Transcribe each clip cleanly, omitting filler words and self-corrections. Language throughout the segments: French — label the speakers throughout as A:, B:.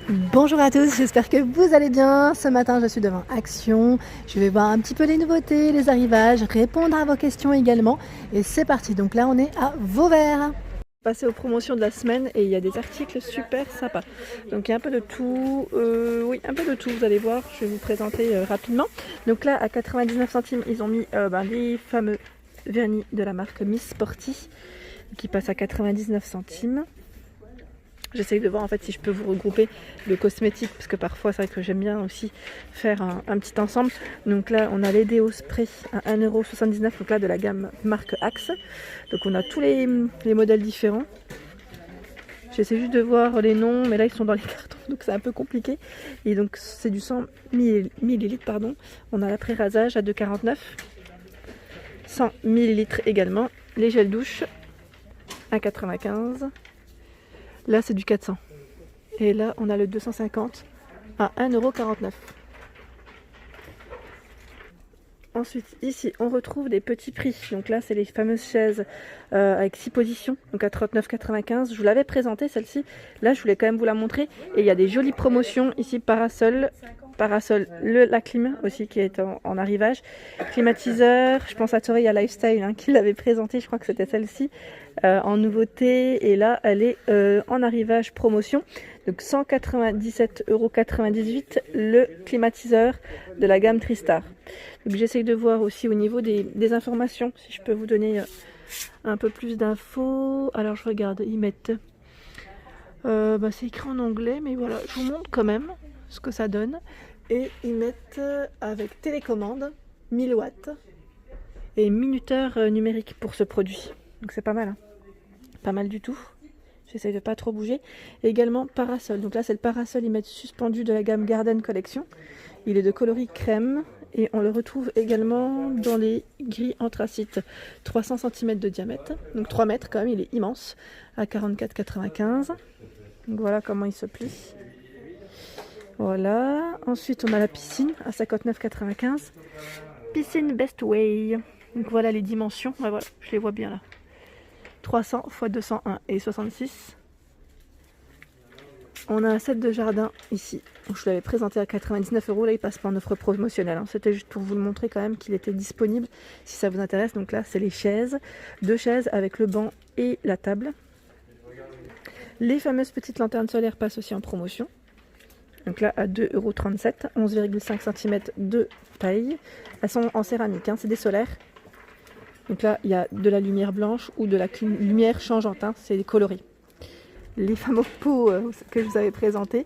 A: Bonjour à tous, j'espère que vous allez bien. Ce matin, je suis devant Action. Je vais voir un petit peu les nouveautés, les arrivages, répondre à vos questions également. Et c'est parti. Donc là, on est à Vauvert. Passer aux promotions de la semaine et il y a des articles super sympas. Donc il y a un peu de tout. Oui, un peu de tout. Vous allez voir, je vais vous présenter rapidement. Donc là, à 99 centimes, ils ont mis les fameux vernis de la marque Miss Sporty qui passent à 99 centimes. J'essaye de voir en fait si je peux vous regrouper le cosmétique parce que parfois c'est vrai que j'aime bien aussi faire un petit ensemble. Donc là on a les déos spray à 1,79 €, donc là de la gamme marque Axe. Donc on a tous les modèles différents. J'essaie juste de voir les noms, mais là ils sont dans les cartons donc c'est un peu compliqué. Et donc c'est du 100 millilitres pardon. On a l'après-rasage à 2,49 €. 100 millilitres également. Les gels douche à 95 €. Là, c'est du 400. Et là, on a le 250 à 1,49 €. Ensuite, ici, on retrouve des petits prix. Donc là, c'est les fameuses chaises avec 6 positions, donc à 39,95 €. Je vous l'avais présentée, celle-ci. Là, je voulais quand même vous la montrer. Et il y a des jolies promotions ici, parasol, la clim aussi qui est en arrivage, climatiseur, je pense à Tori à Lifestyle qui l'avait présenté, je crois que c'était celle-ci en nouveauté, et là elle est en arrivage promotion, donc 197,98 € le climatiseur de la gamme Tristar. Donc j'essaye de voir aussi au niveau des informations si je peux vous donner un peu plus d'infos. Alors je regarde, ils mettent c'est écrit en anglais, mais voilà, je vous montre quand même ce que ça donne. Et ils mettent avec télécommande 1000 watts et minuteur numérique pour ce produit. Donc c'est pas mal, hein. Pas mal du tout. J'essaye de pas trop bouger. Et également parasol. Donc là c'est le parasol, ils mettent suspendu de la gamme Garden Collection. Il est de coloris crème et on le retrouve également dans les gris anthracite. 300 cm de diamètre, donc 3 mètres quand même, il est immense, à 44,95 €. Donc voilà comment il se plie. Voilà. Ensuite, on a la piscine à 59,95 €. Piscine Best Way. Donc voilà les dimensions. Ouais, voilà, je les vois bien là. 300 x 201 et 66. On a un set de jardin ici. Donc je l'avais présenté à 99 €. Là, il passe pas en offre promotionnelle. C'était juste pour vous le montrer quand même qu'il était disponible si ça vous intéresse. Donc là, c'est les chaises. 2 chaises avec le banc et la table. Les fameuses petites lanternes solaires passent aussi en promotion. Donc là, à 2,37 €, 11,5 cm de taille. Elles sont en céramique, c'est des solaires. Donc là, il y a de la lumière blanche ou de la lumière changeante, c'est coloré. Les fameux pots que je vous avais présentés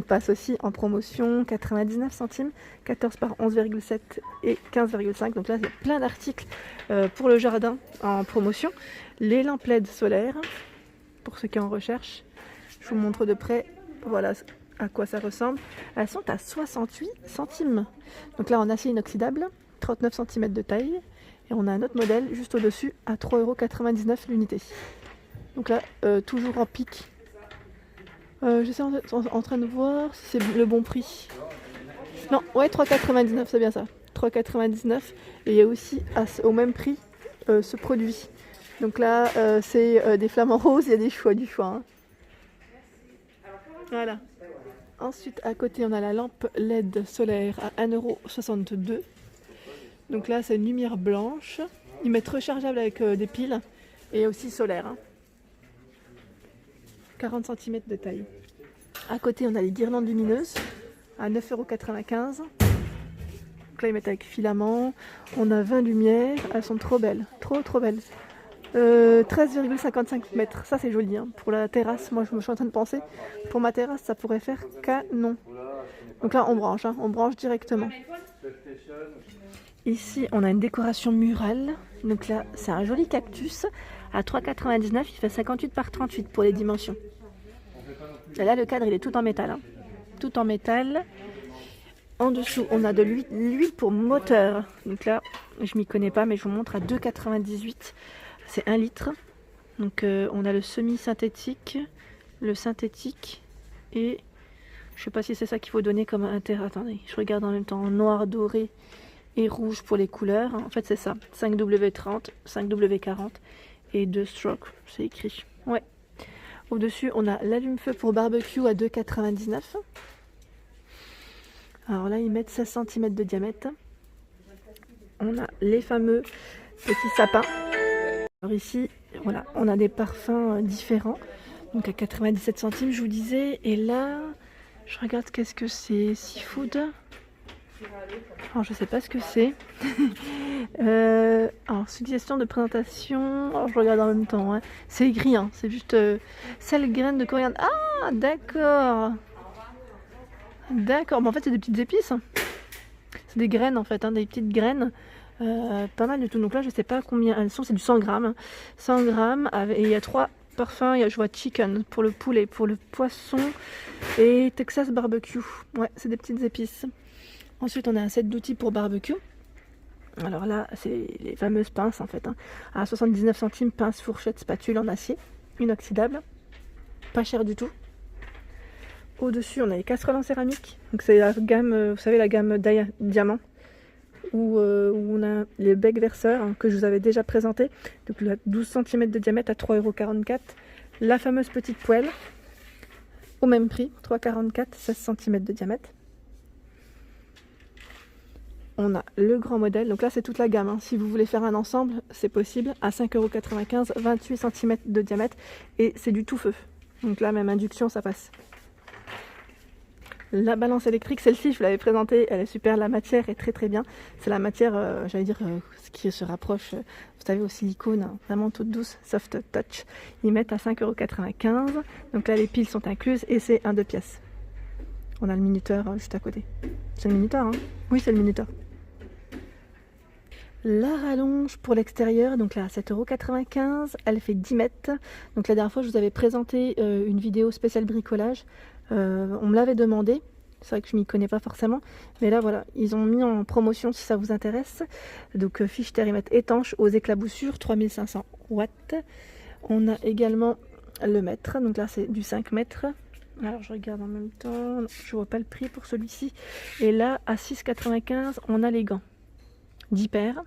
A: passent aussi en promotion, 99 centimes, 14 par 11,7 et 15,5. Donc là, il y a plein d'articles pour le jardin en promotion. Les lampes LED solaires, pour ceux qui en recherchent. Je vous montre de près, voilà à quoi ça ressemble. Elles sont à 68 centimes. Donc là en acier inoxydable, 39 cm de taille. Et on a un autre modèle juste au-dessus à 3,99 € l'unité. Donc là, toujours en pic. Je suis en train de voir si c'est le bon prix. Non, ouais, 3,99 €, c'est bien ça. 3,99 €. Et il y a aussi au même prix ce produit. Donc là, c'est des flamants roses, il y a du choix. Voilà. Ensuite, à côté, on a la lampe LED solaire à 1,62 €. Donc là, c'est une lumière blanche. Ils mettent rechargeable avec des piles et aussi solaire. 40 cm de taille. À côté, on a les guirlandes lumineuses à 9,95 €. Donc là, ils mettent avec filament. On a 20 lumières. Elles sont trop belles. Trop belles. 13,55 mètres. Ça, c'est joli. Pour la terrasse, moi, je me suis en train de penser. Pour ma terrasse, ça pourrait faire canon. Donc là, on branche directement. Ici, on a une décoration murale. Donc là, c'est un joli cactus à 3,99 €. Il fait 58 par 38 pour les dimensions. Et là, le cadre, il est tout en métal. Tout en métal. En dessous, on a de l'huile pour moteur. Donc là, je m'y connais pas, mais je vous montre à 2,98 €. C'est 1 litre. Donc on a le semi-synthétique, le synthétique et je sais pas si c'est ça qu'il faut donner comme intérêt. Attendez, je regarde en même temps en noir, doré et rouge pour les couleurs. En fait, c'est ça. 5W30, 5W40 et 2 strokes, c'est écrit. Ouais. Au-dessus, on a l'allume-feu pour barbecue à 2,99 €. Alors là, ils mettent 16 cm de diamètre. On a les fameux petits sapins. Alors ici, voilà, on a des parfums différents. Donc à 97 centimes, je vous disais. Et là, je regarde qu'est-ce que c'est. Seafood. Alors je sais pas ce que c'est. Alors suggestion de présentation. Alors je regarde en même temps. Hein. C'est écrit, hein. C'est juste sel, graines de coriandre. Ah d'accord. D'accord. Mais en fait c'est des petites épices. Hein. C'est des graines en fait, hein, des petites graines. Pas mal du tout. Donc là je sais pas combien elles sont. C'est du 100 grammes. Hein. 100 grammes. Et il y a 3 parfums. Je vois chicken pour le poulet, pour le poisson et Texas barbecue. Ouais, c'est des petites épices. Ensuite, on a un set d'outils pour barbecue. Alors là, c'est les fameuses pinces en fait. Hein. À 79 centimes, pince, fourchette, spatule en acier, inoxydable. Pas cher du tout. Au-dessus, on a les casseroles en céramique. Donc c'est la gamme, vous savez, la gamme diamant. Où on a les becs verseurs hein, que je vous avais déjà présenté. Donc le 12 cm de diamètre à 3,44 €. La fameuse petite poêle, au même prix, 3,44 €, 16 cm de diamètre. On a le grand modèle, donc là c'est toute la gamme, hein. Si vous voulez faire un ensemble, c'est possible, à 5,95 €, 28 cm de diamètre, et c'est du tout feu. Donc là même induction ça passe. La balance électrique, celle-ci je vous l'avais présentée, elle est super, la matière est très très bien. C'est la matière, j'allais dire, ce qui se rapproche, vous savez, au silicone, hein, vraiment toute douce, soft touch. Ils mettent à 5,95 €, donc là les piles sont incluses, et c'est un 2 pièces. On a le minuteur juste à côté. C'est le minuteur, hein? Oui, c'est le minuteur. La rallonge pour l'extérieur, donc là à 7,95 €, elle fait 10 mètres. Donc la dernière fois je vous avais présenté une vidéo spéciale bricolage. On me l'avait demandé, c'est vrai que je m'y connais pas forcément, mais là voilà, ils ont mis en promotion si ça vous intéresse. Donc fiche thermomètre étanche aux éclaboussures, 3500 watts. On a également le mètre, donc là c'est du 5 mètres. Alors je regarde en même temps, je vois pas le prix pour celui-ci. Et là à 6,95 €, on a les gants. 10 paires.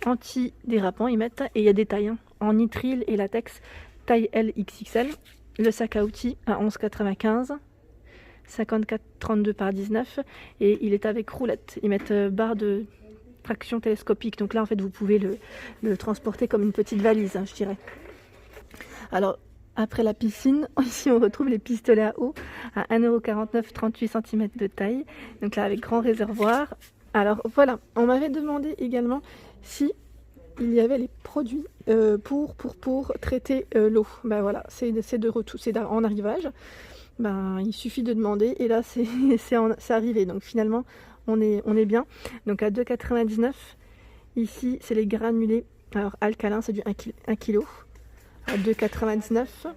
A: Anti-dérapant, ils mettent, et il y a des tailles hein, en nitrile et latex, taille L XXL. Le sac à outils à 11,95 €, 54,32 par 19, et il est avec roulette. Ils mettent barre de traction télescopique, donc là en fait vous pouvez le transporter comme une petite valise, hein, je dirais. Alors après la piscine, ici on retrouve les pistolets à eau à 1,49 €, 38 cm de taille, donc là avec grand réservoir. Alors voilà, on m'avait demandé également si il y avait les produits pour traiter l'eau. Ben voilà, c'est de retour, c'est en arrivage. Ben il suffit de demander et là c'est arrivé. Donc finalement on est bien. Donc à 2,99 €. Ici c'est les granulés. Alors alcalin, c'est du 1 kg à 2,99 €.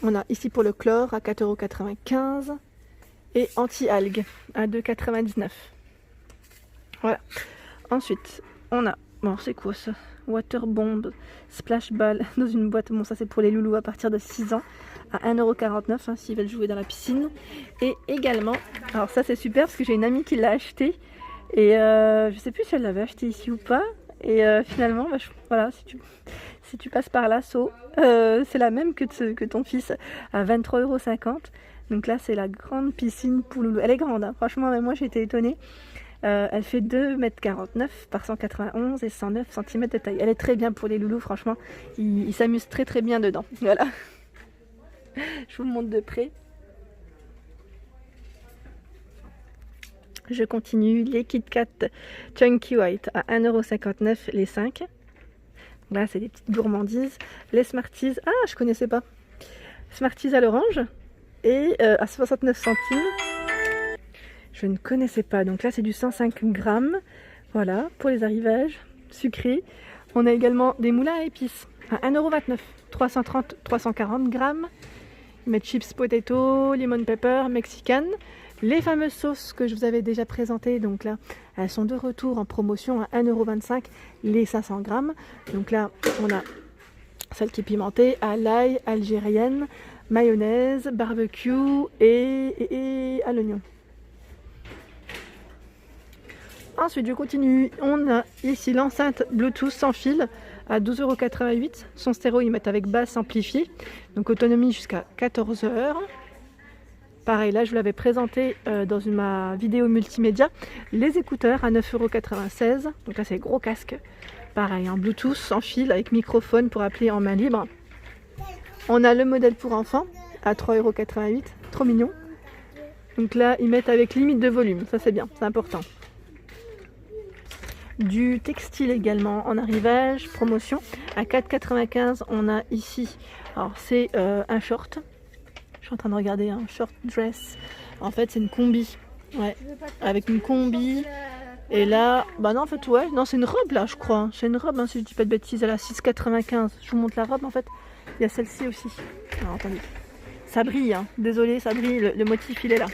A: On a ici pour le chlore à 4,95 € et anti-algues à 2,99 €. Voilà. Ensuite, on a, bon c'est quoi ça? Water Bomb Splash Ball dans une boîte. Bon ça c'est pour les loulous à partir de 6 ans à 1,49 € hein, s'ils veulent jouer dans la piscine. Et également, alors ça c'est super parce que j'ai une amie qui l'a acheté. Et je sais plus si elle l'avait acheté ici ou pas. Et finalement, bah, voilà, si tu passes par l'assaut, c'est la même que ton fils à 23,50 €. Donc là c'est la grande piscine pour loulou. Elle est grande, hein. Franchement même moi j'ai été étonnée. Elle fait 2,49 m par 191 et 109 cm de taille. Elle est très bien pour les loulous, franchement. Ils s'amusent très très bien dedans. Voilà. Je vous le montre de près. Je continue. Les Kit Kat Chunky White à 1,59 € les 5. Là, c'est des petites gourmandises. Les Smarties. Ah, je connaissais pas. Smarties à l'orange. Et à 69 centimes. Je ne connaissais pas. Donc là, c'est du 105 grammes. Voilà, pour les arrivages sucrés. On a également des moulins à épices à 1,29 €. 340 grammes. Ils mettent chips potato, lemon pepper, mexicaine. Les fameuses sauces que je vous avais déjà présentées, donc là, elles sont de retour en promotion à 1,25 € les 500 grammes. Donc là, on a celle qui est pimentée, à l'ail, algérienne, mayonnaise, barbecue et à l'oignon. Ensuite, je continue. On a ici l'enceinte Bluetooth sans fil à 12,88 €. Son stéréo, ils mettent avec basse amplifiée. Donc autonomie jusqu'à 14 heures. Pareil, là je vous l'avais présenté dans ma vidéo multimédia. Les écouteurs à 9,96 €. Donc là c'est gros casque. Pareil, en Bluetooth, sans fil, avec microphone pour appeler en main libre. On a le modèle pour enfants à 3,88 €. Trop mignon. Donc là ils mettent avec limite de volume. Ça c'est bien, c'est important. Du textile également en arrivage, promotion. À 4,95 €, on a ici, alors c'est un short. Je suis en train de regarder un short dress. En fait, c'est une combi. Ouais, avec une combi. Et là, bah non, en fait, ouais, non, c'est une robe là, je crois. C'est une robe, hein, si je dis pas de bêtises. Elle a 6,95 €. Je vous montre la robe en fait. Il y a celle-ci aussi. Alors attendez. Ça brille, hein. Désolé, ça brille. Le motif, il est là.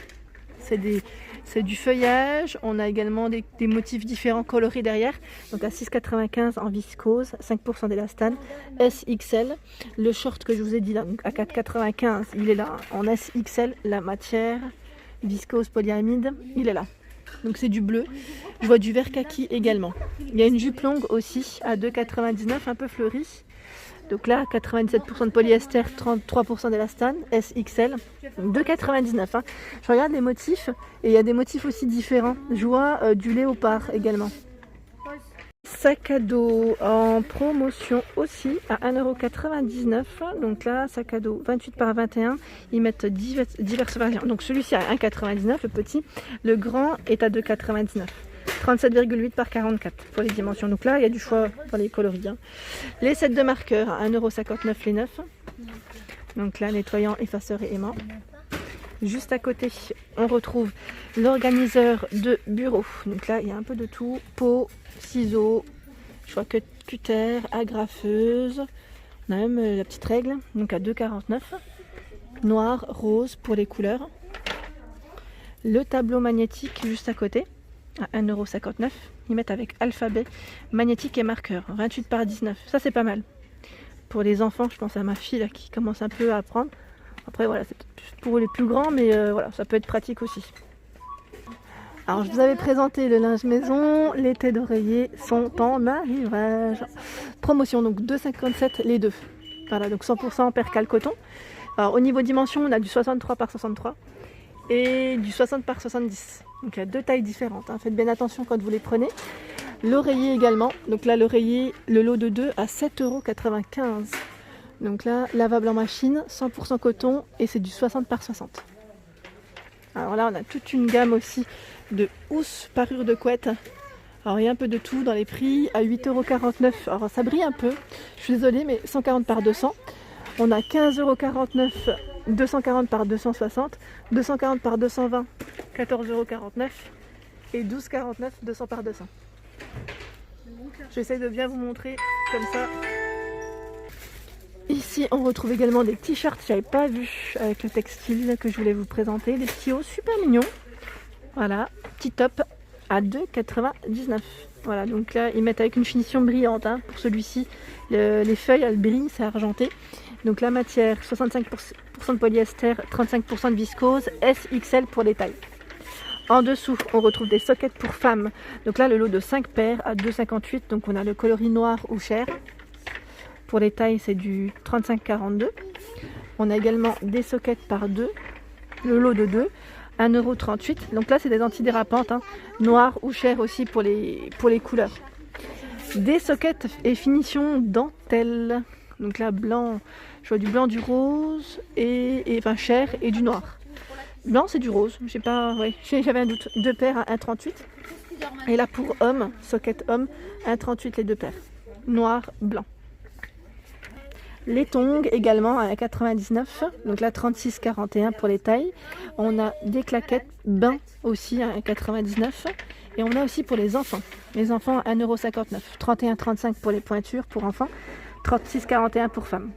A: C'est du feuillage. On a également des motifs différents colorés derrière. Donc à 6,95 € en viscose, 5% d'élastane, SXL. Le short que je vous ai dit là, donc à 4,95 €, il est là en SXL. La matière, viscose polyamide, il est là. Donc c'est du bleu. Je vois du vert kaki également. Il y a une jupe longue aussi à 2,99 €, un peu fleurie. Donc là, 97% de polyester, 33% d'élastane, SXL, 2,99 €. Hein. Je regarde les motifs et il y a des motifs aussi différents. Je vois du léopard également. Sac à dos en promotion aussi à 1,99 €. Donc là, sac à dos 28 par 21. Ils mettent diverses variantes. Donc celui-ci à 1,99 €, le petit. Le grand est à 2,99 €. 37,8 par 44 pour les dimensions. Donc là, il y a du choix dans les coloris. Hein. Les sets de marqueurs à 1,59 € les 9. Donc là, nettoyant, effaceur et aimant. Juste à côté, on retrouve l'organiseur de bureau. Donc là, il y a un peu de tout. Peau, ciseaux, je vois que cutter, agrafeuse. On a même la petite règle, donc à 2,49 €. Noir, rose pour les couleurs. Le tableau magnétique juste à côté. À 1,59 €. Ils mettent avec alphabet, magnétique et marqueur. 28 par 19. Ça, c'est pas mal. Pour les enfants, je pense à ma fille là, qui commence un peu à apprendre. Après, voilà, c'est pour les plus grands, mais voilà, ça peut être pratique aussi. Alors, je vous avais présenté le linge maison. Les têtes d'oreiller sont en arrivage. Promotion, donc 2,57 € les deux. Voilà, donc 100% percale coton. Alors, au niveau dimension, on a du 63 par 63 et du 60 par 70. Donc il y a deux tailles différentes, hein. Faites bien attention quand vous les prenez. L'oreiller également, donc là l'oreiller, le lot de 2 à 7,95 €. Donc là, lavable en machine, 100% coton et c'est du 60 par 60. Alors là, on a toute une gamme aussi de housses, parures de couette. Alors il y a un peu de tout dans les prix, à 8,49 €. Alors ça brille un peu, je suis désolée, mais 140 par 200. On a 15,49 €, 240 par 260, 240 par 220, 14,49 € et 12,49 €, 200 par 200. J'essaie de bien vous montrer comme ça. Ici, on retrouve également des t-shirts que je n'avais pas vu avec le textile que je voulais vous présenter. Des petits hauts super mignons. Voilà, petit top à 2,99 €. Voilà, donc là, ils mettent avec une finition brillante. Hein, pour celui-ci, les feuilles, elles brillent, c'est argenté. Donc la matière, 65% de polyester, 35% de viscose, SXL pour les tailles. En dessous, on retrouve des sockets pour femmes. Donc là, le lot de 5 paires à 2,58 €. Donc on a le coloris noir ou chair. Pour les tailles, c'est du 35-42. On a également des sockets par 2. Le lot de 2, 1,38 €. Donc là, c'est des antidérapantes. Hein, noir ou chair aussi pour les couleurs. Des sockets et finition dentelle. Donc là, blanc, je vois du blanc, du rose, enfin chair et du noir. Blanc, c'est du rose. J'avais un doute. 2 paires à 1,38 €. Et là, pour homme, socket homme, 1,38 € les 2 paires. Noir, blanc. Les tongs également à 99. Donc là, 36,41 € pour les tailles. On a des claquettes bain aussi à 99. Et on a aussi pour les enfants. Les enfants à 1,59 €. 31,35 € pour les pointures pour enfants. 36,41 € pour femmes.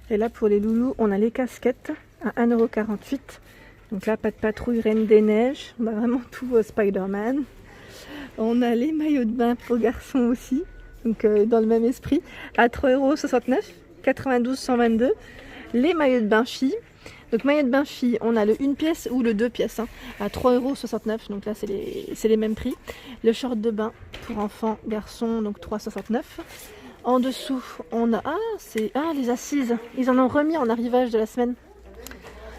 A: Et là pour les loulous, on a les casquettes à 1,48 €. Donc là, pas de patrouille, Reine des Neiges. On a vraiment tout Spider-Man. On a les maillots de bain pour garçons aussi. Donc dans le même esprit. À 3,69 €. 92,122 €. Les maillots de bain filles Donc maillot de bain fille, on a le 1 pièce ou le 2 pièces, hein, à 3,69 €. Donc là, c'est les mêmes prix. Le short de bain pour enfants, garçons, donc 3,69 €. En dessous, on a... les assises. Ils en ont remis en arrivage de la semaine.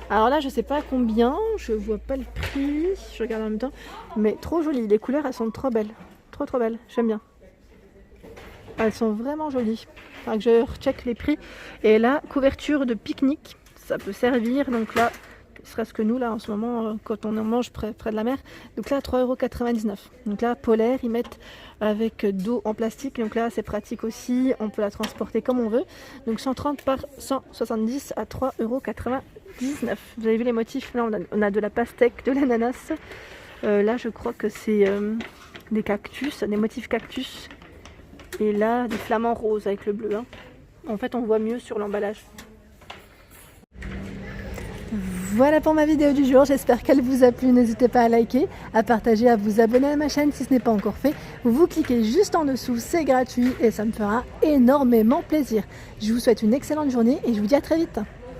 A: Alors là, je sais pas combien, je vois pas le prix, je regarde en même temps. Mais trop jolies, les couleurs, elles sont trop belles. Trop belles, j'aime bien. Elles sont vraiment jolies. Enfin, que je recheck les prix. Et là, couverture de pique-nique, ça peut servir. Donc là, serait-ce que nous, là, en ce moment, quand on en mange près de la mer. Donc là, 3,99 €. Donc là, polaire, ils mettent avec dos en plastique. Donc là, c'est pratique aussi. On peut la transporter comme on veut. Donc 130 par 170 à 3,99 €. Vous avez vu les motifs? Là, on a de la pastèque, de l'ananas. Là, je crois que c'est des cactus, des motifs cactus. Et là, des flamants roses avec le bleu. Hein. En fait, on voit mieux sur l'emballage. Voilà pour ma vidéo du jour, j'espère qu'elle vous a plu. N'hésitez pas à liker, à partager, à vous abonner à ma chaîne si ce n'est pas encore fait. Vous cliquez juste en dessous, c'est gratuit et ça me fera énormément plaisir. Je vous souhaite une excellente journée et je vous dis à très vite.